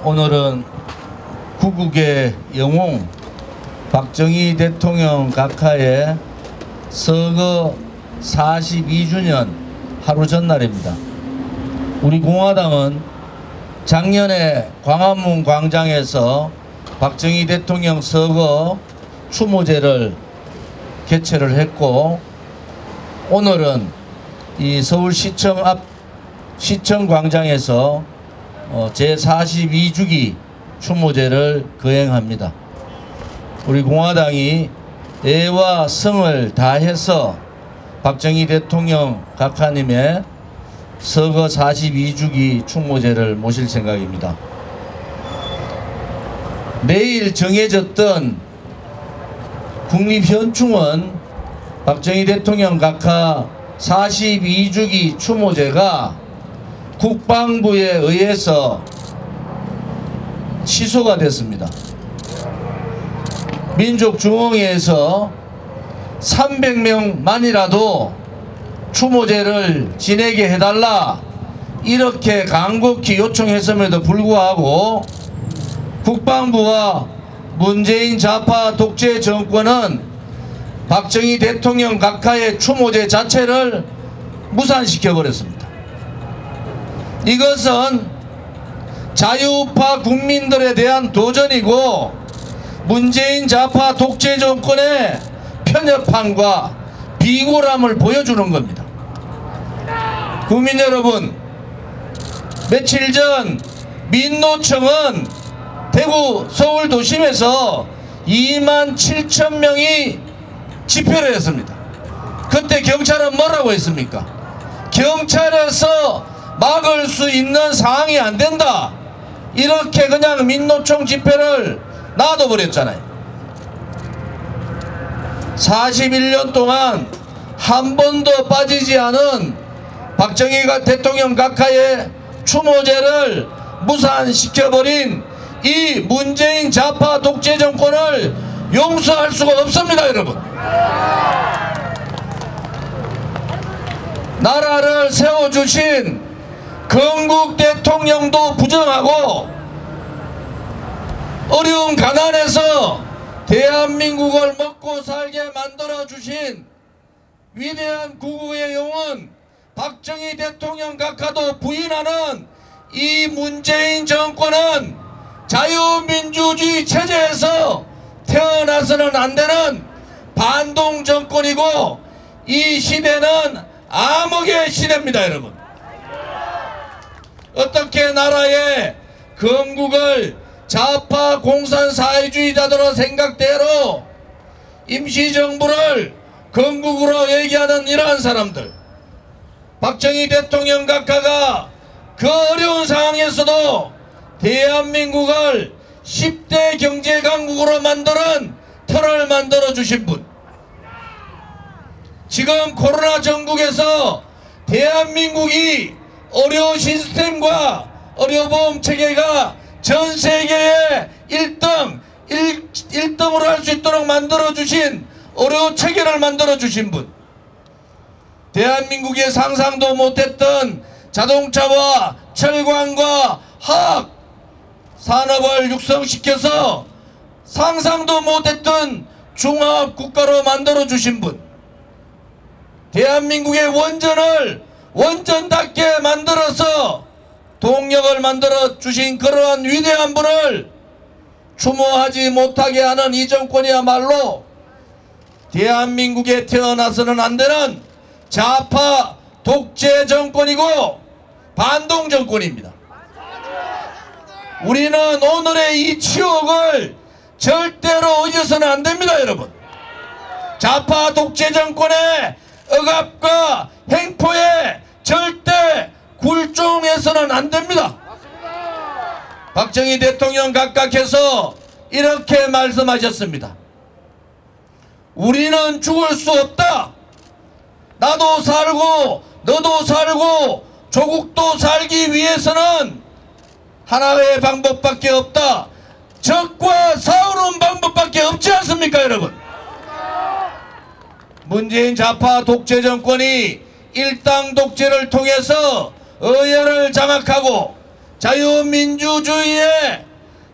오늘은 구국의 영웅 박정희 대통령 각하의 서거 42주년 하루 전날입니다. 우리 공화당은 작년에 광화문 광장에서 박정희 대통령 서거 추모제를 개최를 했고, 오늘은 이 서울시청 앞 시청 광장에서 제42주기 추모제를 거행합니다. 우리 공화당이 애와 성을 다해서 박정희 대통령 각하님의 서거 42주기 추모제를 모실 생각입니다. 내일 정해졌던 국립현충원 박정희 대통령 각하 42주기 추모제가 국방부에 의해서 취소가 됐습니다. 민족중흥회에서 300명만이라도 추모제를 지내게 해달라 이렇게 간곡히 요청했음에도 불구하고 국방부와 문재인 좌파 독재 정권은 박정희 대통령 각하의 추모제 자체를 무산시켜버렸습니다. 이것은 자유우파 국민들에 대한 도전이고 문재인 좌파 독재 정권의 편협함과 비굴함을 보여주는 겁니다. 국민 여러분, 며칠 전 민노총은 대구 서울 도심에서 27,000명이 집회를 했습니다. 그때 경찰은 뭐라고 했습니까? 경찰에서 막을 수 있는 상황이 안 된다, 이렇게 그냥 민노총 집회를 놔둬버렸잖아요. 41년 동안 한 번도 빠지지 않은 박정희 대통령 각하의 추모제를 무산시켜버린 이 문재인 좌파 독재 정권을 용서할 수가 없습니다. 여러분, 나라를 세워주신 건국 대통령도 부정하고 어려운 가난에서 대한민국을 먹고 살게 만들어주신 위대한 구국의 영웅 박정희 대통령 각하도 부인하는 이 문재인 정권은 자유민주주의 체제에서 태어나서는 안 되는 반동 정권이고, 이 시대는 암흑의 시대입니다. 여러분, 어떻게 나라의 건국을 좌파 공산 사회주의자들의 생각대로 임시정부를 건국으로 얘기하는 이러한 사람들, 박정희 대통령 각하가 그 어려운 상황에서도 대한민국을 10대 경제강국으로 만드는 틀을 만들어 주신 분, 지금 코로나 전국에서 대한민국이 의료 시스템과 의료보험 체계가 전 세계에 1등으로 할 수 있도록 만들어주신 의료 체계를 만들어주신 분, 대한민국에 상상도 못했던 자동차와 철강과 화학 산업을 육성시켜서 상상도 못했던 종합 국가로 만들어주신 분, 대한민국의 원전을 원전답게 만들어서 동력을 만들어 주신 그러한 위대한 분을 추모하지 못하게 하는 이 정권이야말로 대한민국에 태어나서는 안 되는 좌파 독재 정권이고 반동 정권입니다. 우리는 오늘의 이 치욕을 절대로 잊어서는 안 됩니다. 여러분, 좌파 독재 정권의 억압과 행포에 절대 굴종해서는 안 됩니다. 박정희 대통령 각하께서 이렇게 말씀하셨습니다. 우리는 죽을 수 없다. 나도 살고 너도 살고 조국도 살기 위해서는 하나의 방법밖에 없다. 적과 싸우는 방법밖에 없지 않습니까, 여러분? 문재인 좌파 독재 정권이 일당 독재를 통해서 의회를 장악하고 자유민주주의의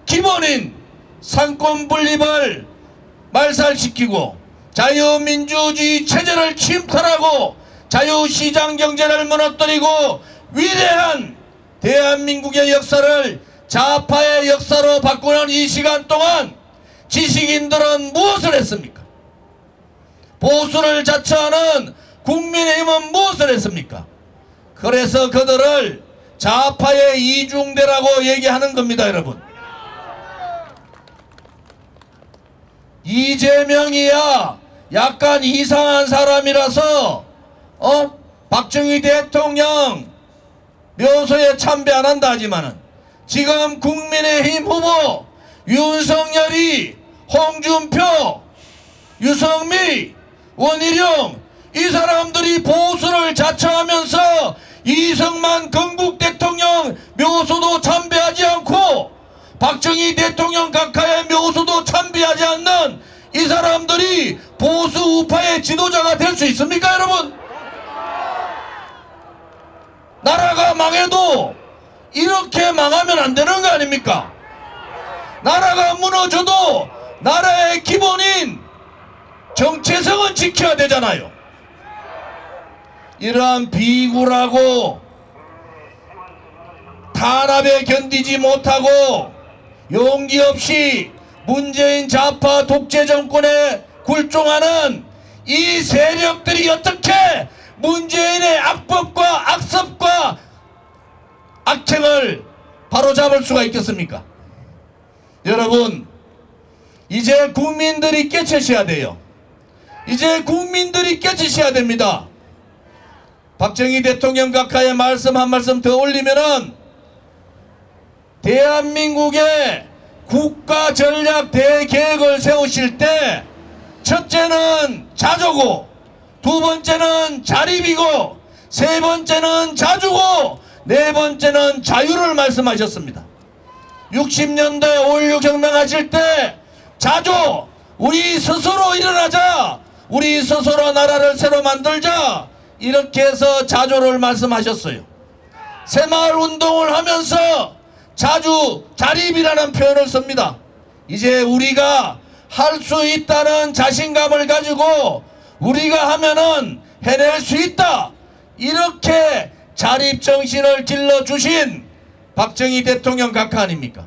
기본인 상권 분립을 말살시키고 자유민주주의 체제를 침탈하고 자유시장 경제를 무너뜨리고 위대한 대한민국의 역사를 좌파의 역사로 바꾸는 이 시간 동안 지식인들은 무엇을 했습니까? 보수를 자처하는 국민의힘은 무엇을 했습니까? 그래서 그들을 좌파의 이중대라고 얘기하는 겁니다, 여러분. 이재명이야 약간 이상한 사람이라서 박정희 대통령 묘소에 참배 안 한다 하지만은 지금 국민의힘 후보 윤석열이, 홍준표, 유성미, 원희룡 이 사람들이 보수를 자처하면서 이승만 건국 대통령 묘소도 참배하지 않고 박정희 대통령 각하의 묘소도 참배하지 않는 이 사람들이 보수 우파의 지도자가 될 수 있습니까, 여러분? 나라가 망해도 이렇게 망하면 안 되는 거 아닙니까? 나라가 무너져도 나라의 기본인 정체성은 지켜야 되잖아요. 이러한 비굴하고 탄압에 견디지 못하고 용기 없이 문재인 좌파 독재 정권에 굴종하는 이 세력들이 어떻게 문재인의 악법과 악습과 악행을 바로잡을 수가 있겠습니까? 여러분, 이제 국민들이 깨치셔야 돼요. 이제 국민들이 깨치셔야 됩니다. 박정희 대통령 각하의 말씀 한 말씀 더 올리면은 대한민국의 국가 전략 대계획을 세우실 때 첫째는 자조고 두 번째는 자립이고 세 번째는 자주고 네 번째는 자유를 말씀하셨습니다. 60년대 5.16 혁명하실 때 자조, 우리 스스로 일어나자, 우리 스스로 나라를 새로 만들자, 이렇게 해서 자조를 말씀하셨어요. 새마을 운동을 하면서 자주, 자립이라는 표현을 씁니다. 이제 우리가 할 수 있다는 자신감을 가지고 우리가 하면은 해낼 수 있다, 이렇게 자립정신을 길러주신 박정희 대통령 각하 아닙니까?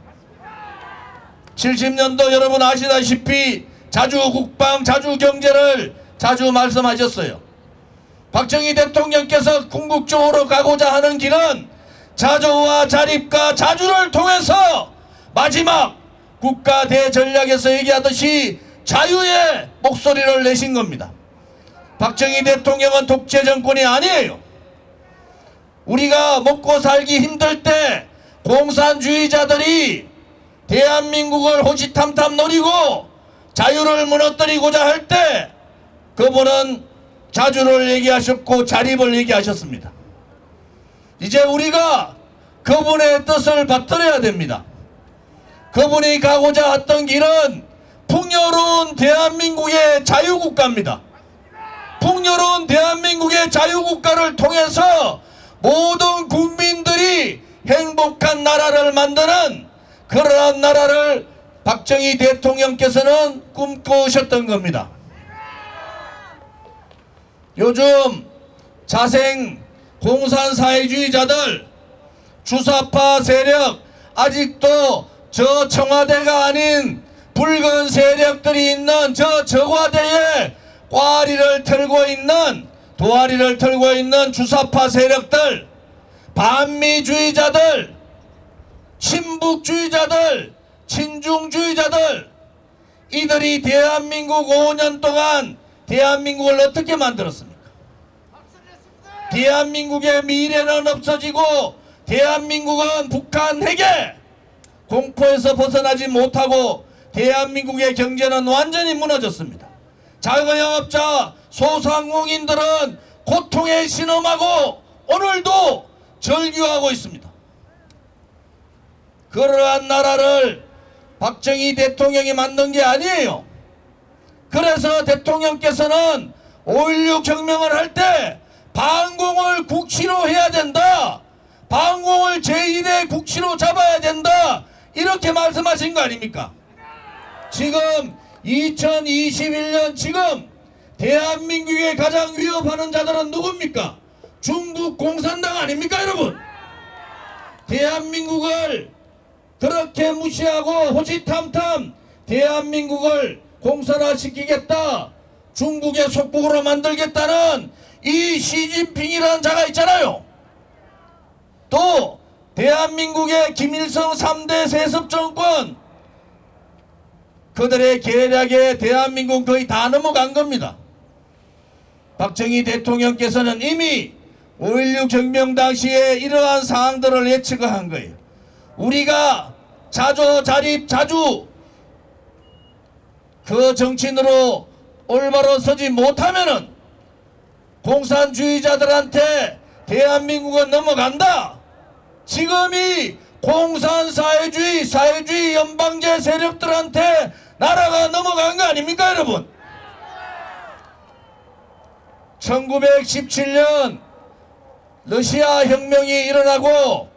70년도 여러분 아시다시피 자주국방, 자주경제를 자주 말씀하셨어요. 박정희 대통령께서 궁극적으로 가고자 하는 길은 자조와 자립과 자주를 통해서 마지막 국가 대전략에서 얘기하듯이 자유의 목소리를 내신 겁니다. 박정희 대통령은 독재 정권이 아니에요. 우리가 먹고 살기 힘들 때 공산주의자들이 대한민국을 호시탐탐 노리고 자유를 무너뜨리고자 할 때 그분은 자주를 얘기하셨고 자립을 얘기하셨습니다. 이제 우리가 그분의 뜻을 받들어야 됩니다. 그분이 가고자 했던 길은 풍요로운 대한민국의 자유국가입니다. 풍요로운 대한민국의 자유국가를 통해서 모든 국민들이 행복한 나라를 만드는 그러한 나라를 박정희 대통령께서는 꿈꾸셨던 겁니다. 요즘 자생 공산사회주의자들, 주사파 세력, 아직도 저 청와대가 아닌 붉은 세력들이 있는 저 저과대에 꽈리를 털고 있는, 도화리를 털고 있는 주사파 세력들, 반미주의자들, 친북주의자들, 친중주의자들, 이들이 대한민국 5년 동안 대한민국을 어떻게 만들었습니까? 대한민국의 미래는 없어지고 대한민국은 북한 핵에 공포에서 벗어나지 못하고 대한민국의 경제는 완전히 무너졌습니다. 작은 영업자, 소상공인들은 고통에 신음하고 오늘도 절규하고 있습니다. 그러한 나라를 박정희 대통령이 만든 게 아니에요. 그래서 대통령께서는 5.16 혁명을 할 때 반공을 국치로 해야 된다, 방공을 제1의 국시로 잡아야 된다, 이렇게 말씀하신 거 아닙니까? 지금 2021년 지금 대한민국에 가장 위협하는 자들은 누굽니까? 중국 공산당 아닙니까 여러분? 대한민국을 그렇게 무시하고 호시탐탐 대한민국을 공산화시키겠다, 중국의 속국으로 만들겠다는 이 시진핑이라는 자가 있잖아요. 또 대한민국의 김일성 3대 세습정권, 그들의 계략에 대한민국은 거의 다 넘어간 겁니다. 박정희 대통령께서는 이미 5.16 혁명 당시에 이러한 상황들을 예측한 거예요. 우리가 자주 그 정치인으로 올바로 서지 못하면은 공산주의자들한테 대한민국은 넘어간다. 지금이 공산사회주의, 사회주의 연방제 세력들한테 나라가 넘어간 거 아닙니까 여러분? 1917년 러시아 혁명이 일어나고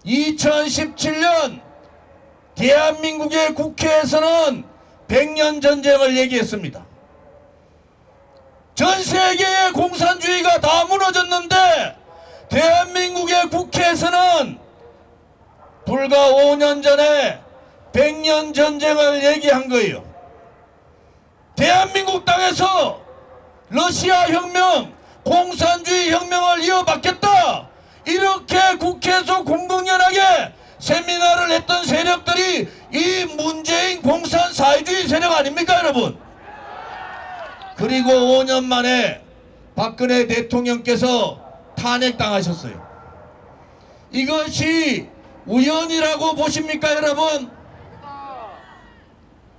2017년 대한민국의 국회에서는 100년 전쟁을 얘기했습니다. 전 세계의 공산주의가 다 무너졌는데 대한민국의 국회에서는 불과 5년 전에 100년 전쟁을 얘기한 거예요. 대한민국 땅에서 러시아 혁명, 공산주의 혁명을 이어받겠다, 이렇게 국회에서 공공연하게 세미나를 했던 세력들이 이 문재인 공산사회주의 세력 아닙니까 여러분? 그리고 5년 만에 박근혜 대통령께서 탄핵당하셨어요. 이것이 우연이라고 보십니까 여러분?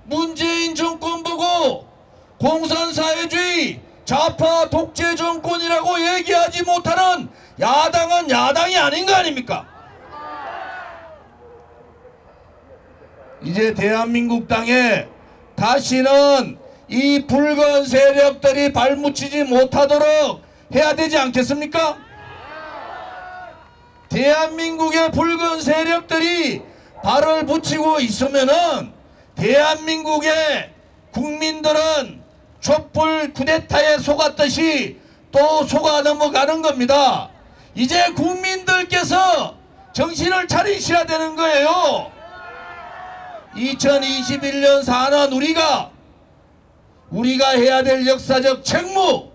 문재인 정권 보고 공산사회주의, 좌파 독재 정권이라고 얘기하지 못하는 야당은 야당이 아닌 거 아닙니까? 이제 대한민국 땅에 다시는 이 붉은 세력들이 발묻히지 못하도록 해야 되지 않겠습니까? 대한민국의 붉은 세력들이 발을 붙이고 있으면은 대한민국의 국민들은 촛불 쿠데타에 속았듯이 또 속아 넘어가는 겁니다. 이제 국민들께서 정신을 차리셔야 되는 거예요. 2021년 사는 우리가 해야 될 역사적 책무,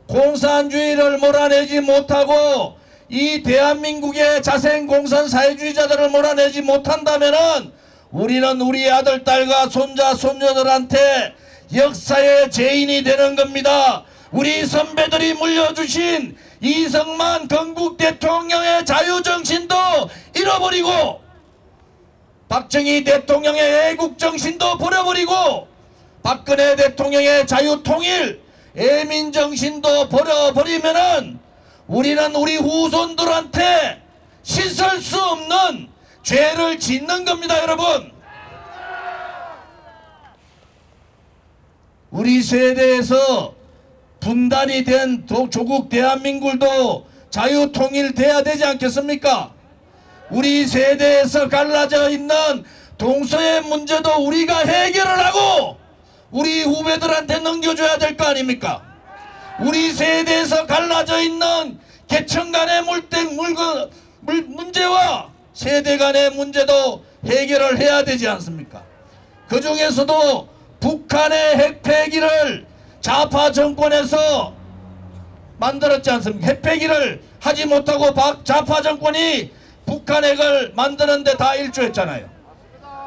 공산주의를 몰아내지 못하고 이 대한민국의 자생 공산사회주의자들을 몰아내지 못한다면은 우리는 우리 아들, 딸과 손자, 손녀들한테 역사의 죄인이 되는 겁니다. 우리 선배들이 물려주신 이승만 건국 대통령의 자유정신도 잃어버리고 박정희 대통령의 애국정신도 버려버리고 박근혜 대통령의 자유통일, 애민정신도 버려버리면은 우리는 우리 후손들한테 씻을 수 없는 죄를 짓는 겁니다 여러분. 우리 세대에서 분단이 된 조국 대한민국도 자유통일돼야 되지 않겠습니까? 우리 세대에서 갈라져 있는 동서의 문제도 우리가 해결을 하고 우리 후배들한테 넘겨줘야 될 거 아닙니까? 우리 세대에서 갈라져 있는 계층 간의 문제와 세대 간의 문제도 해결을 해야 되지 않습니까? 그 중에서도 북한의 핵폐기를 좌파 정권에서 만들었지 않습니까? 핵폐기를 하지 못하고 좌파 정권이 북한 핵을 만드는데 다 일조했잖아요.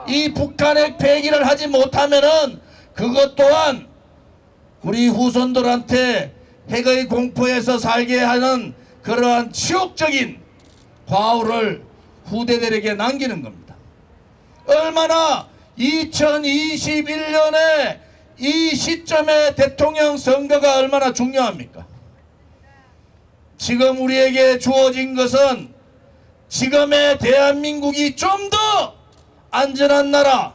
이 북한 핵 폐기를 하지 못하면은 그것 또한 우리 후손들한테 핵의 공포에서 살게 하는 그러한 치욕적인 과오를 후대들에게 남기는 겁니다. 얼마나 2021년에 이 시점에 대통령 선거가 얼마나 중요합니까? 지금 우리에게 주어진 것은 지금의 대한민국이 좀 더 안전한 나라,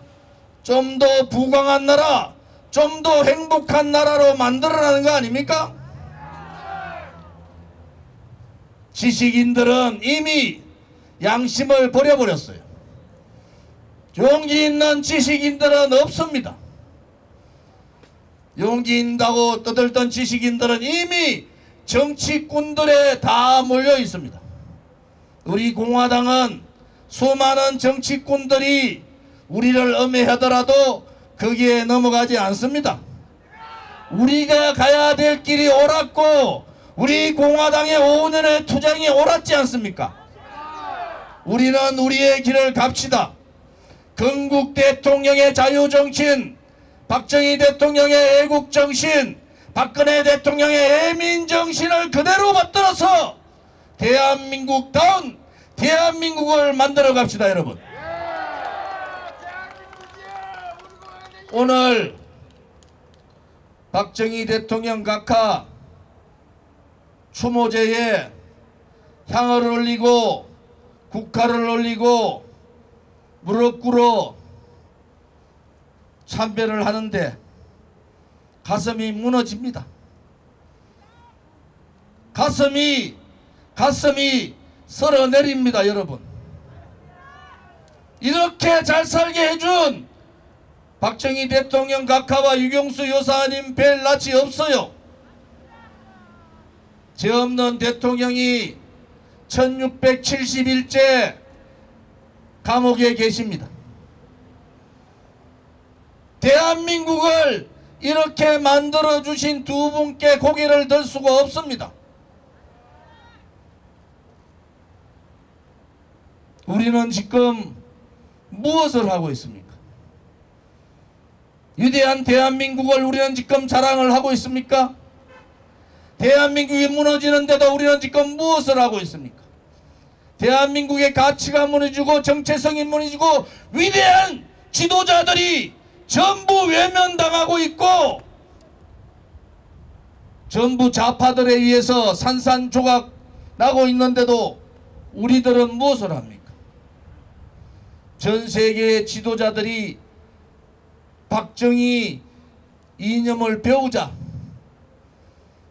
좀 더 부강한 나라, 좀 더 행복한 나라로 만들어라는 거 아닙니까? 지식인들은 이미 양심을 버려버렸어요. 용기 있는 지식인들은 없습니다. 용기 있다고 떠들던 지식인들은 이미 정치꾼들에 다 몰려 있습니다. 우리 공화당은 수많은 정치꾼들이 우리를 엄해하더라도 거기에 넘어가지 않습니다. 우리가 가야 될 길이 옳았고 우리 공화당의 5년의 투쟁이 옳았지 않습니까? 우리는 우리의 길을 갑시다. 건국 대통령의 자유정신, 박정희 대통령의 애국정신, 박근혜 대통령의 애민정신을 그대로 받들어서 대한민국다운 대한민국을 만들어 갑시다. 여러분, 오늘 박정희 대통령 각하 추모제에 향을 올리고 국화를 올리고 무릎 꿇어 참배를 하는데 가슴이 무너집니다. 가슴이 쓸어내립니다. 여러분, 이렇게 잘 살게 해준 박정희 대통령 각하와 유경수 여사님 뵐 낯이 없어요. 죄 없는 대통령이 1670일째 감옥에 계십니다. 대한민국을 이렇게 만들어주신 두 분께 고개를 들 수가 없습니다. 우리는 지금 무엇을 하고 있습니까? 위대한 대한민국을 우리는 지금 자랑을 하고 있습니까? 대한민국이 무너지는데도 우리는 지금 무엇을 하고 있습니까? 대한민국의 가치가 무너지고 정체성이 무너지고 위대한 지도자들이 전부 외면당하고 있고 전부 좌파들에 의해서 산산조각 나고 있는데도 우리들은 무엇을 합니까? 전 세계의 지도자들이 박정희 이념을 배우자,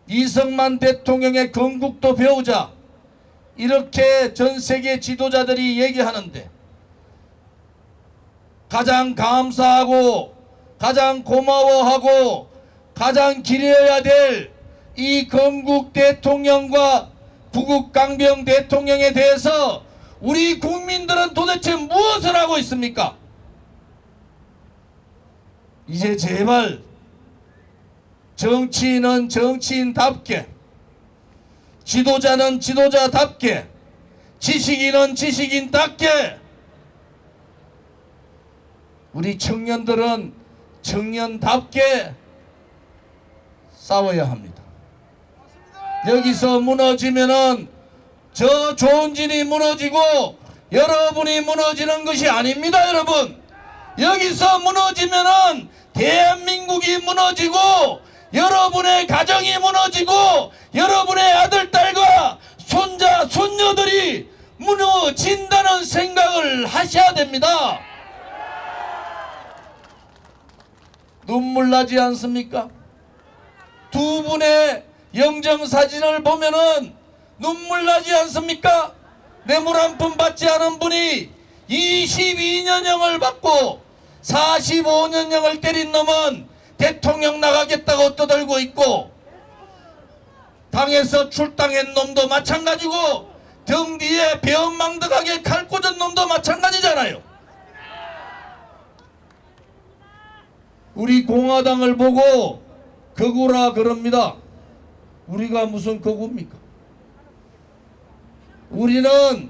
이승만 대통령의 건국도 배우자, 이렇게 전 세계 지도자들이 얘기하는데 가장 감사하고 가장 고마워하고 가장 기려야 될 이 건국 대통령과 부국 강병 대통령에 대해서 우리 국민들은 도대체 무엇을 하고 있습니까? 이제 제발 정치인은 정치인답게, 지도자는 지도자답게, 지식인은 지식인답게, 우리 청년들은 청년답게 싸워야 합니다. 여기서 무너지면은 저 좋은 진이 무너지고 여러분이 무너지는 것이 아닙니다. 여러분, 여기서 무너지면은 대한민국이 무너지고 여러분의 가정이 무너지고 여러분의 아들, 딸과 손자, 손녀들이 무너진다는 생각을 하셔야 됩니다. 눈물 나지 않습니까? 두 분의 영정사진을 보면은 눈물 나지 않습니까? 뇌물 한 푼 받지 않은 분이 22년형을 받고 45년형을 때린 놈은 대통령 나가겠다고 떠들고 있고, 당에서 출당한 놈도 마찬가지고 등 뒤에 배은망덕하게 칼 꽂은 놈도 마찬가지잖아요. 우리 공화당을 보고 거구라 그럽니다. 우리가 무슨 거구입니까? 우리는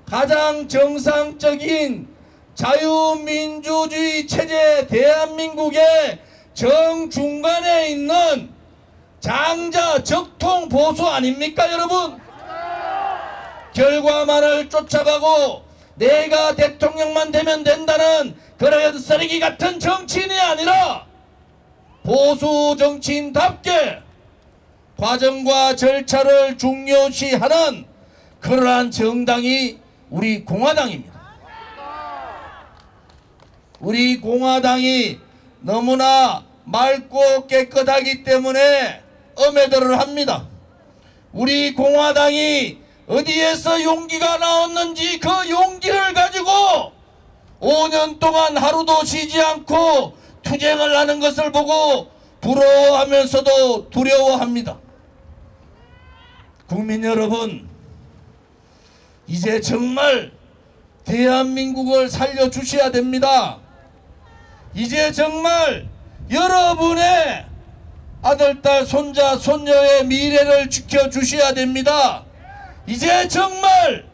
가장 정상적인 자유민주주의 체제 대한민국의 정중간에 있는 장자 적통 보수 아닙니까 여러분? 결과만을 쫓아가고 내가 대통령만 되면 된다는 그런 쓰레기 같은 정치인이 아니라 보수 정치인답게 과정과 절차를 중요시하는 그러한 정당이 우리 공화당입니다. 우리 공화당이 너무나 맑고 깨끗하기 때문에 엄해들을 합니다. 우리 공화당이 어디에서 용기가 나왔는지 그 용기를 가지고 5년 동안 하루도 쉬지 않고 투쟁을 하는 것을 보고 부러워하면서도 두려워합니다. 국민 여러분, 이제 정말 대한민국을 살려주셔야 됩니다. 이제 정말 여러분의 아들, 딸, 손자, 손녀의 미래를 지켜주셔야 됩니다. 이제 정말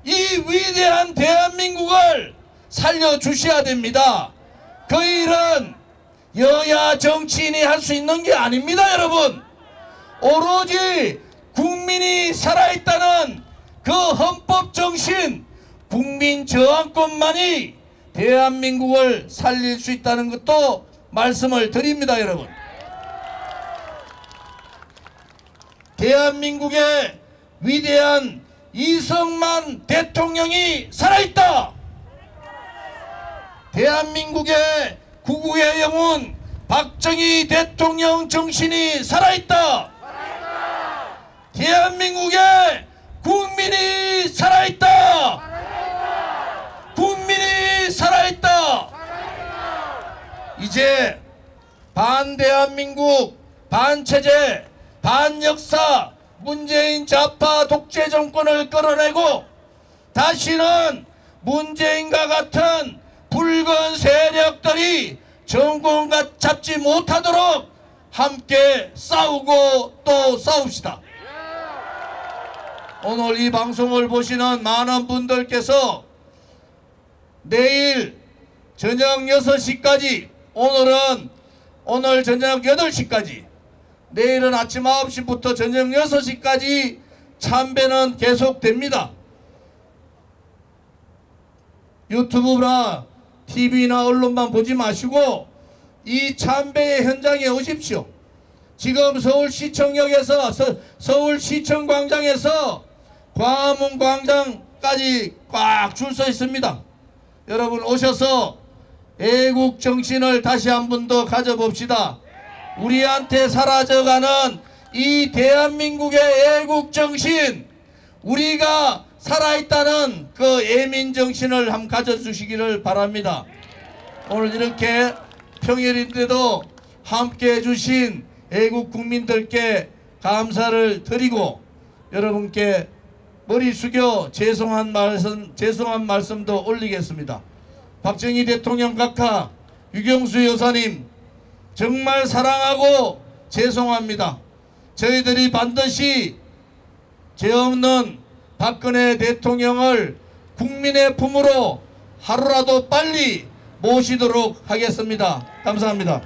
이 위대한 대한민국을 살려주셔야 됩니다. 그 일은 여야 정치인이 할 수 있는 게 아닙니다. 여러분, 오로지 국민이 살아있다는 그 헌법 정신, 국민 저항권만이 대한민국을 살릴 수 있다는 것도 말씀을 드립니다. 여러분, 대한민국의 위대한 이승만 대통령이 살아있다. 대한민국의 구구의 영웅 박정희 대통령 정신이 살아있다. 대한민국의 국민이 살아있다. 국민이 살아있다. 이제 반대한민국, 반체제, 반역사, 문재인 좌파 독재 정권을 끌어내고 다시는 문재인과 같은 붉은 세력들이 정권 잡지 못하도록 함께 싸우고 또 싸웁시다. 오늘 이 방송을 보시는 많은 분들께서 내일 저녁 6시까지, 오늘 저녁 8시까지, 내일은 아침 9시부터 저녁 6시까지 참배는 계속됩니다. 유튜브나 TV나 언론만 보지 마시고 이 참배의 현장에 오십시오. 지금 서울시청역에서 서울시청 광장에서 광화문 광장까지 꽉 줄 서 있습니다. 여러분 오셔서 애국 정신을 다시 한 번 더 가져봅시다. 우리한테 사라져가는 이 대한민국의 애국 정신, 우리가 살아있다는 그 애민 정신을 한번 가져주시기를 바랍니다. 오늘 이렇게 평일인데도 함께 해주신 애국 국민들께 감사를 드리고 여러분께 머리 숙여 죄송한 말씀도 올리겠습니다. 박정희 대통령 각하, 유경수 여사님 정말 사랑하고 죄송합니다. 저희들이 반드시 죄 없는 박근혜 대통령을 국민의 품으로 하루라도 빨리 모시도록 하겠습니다. 감사합니다.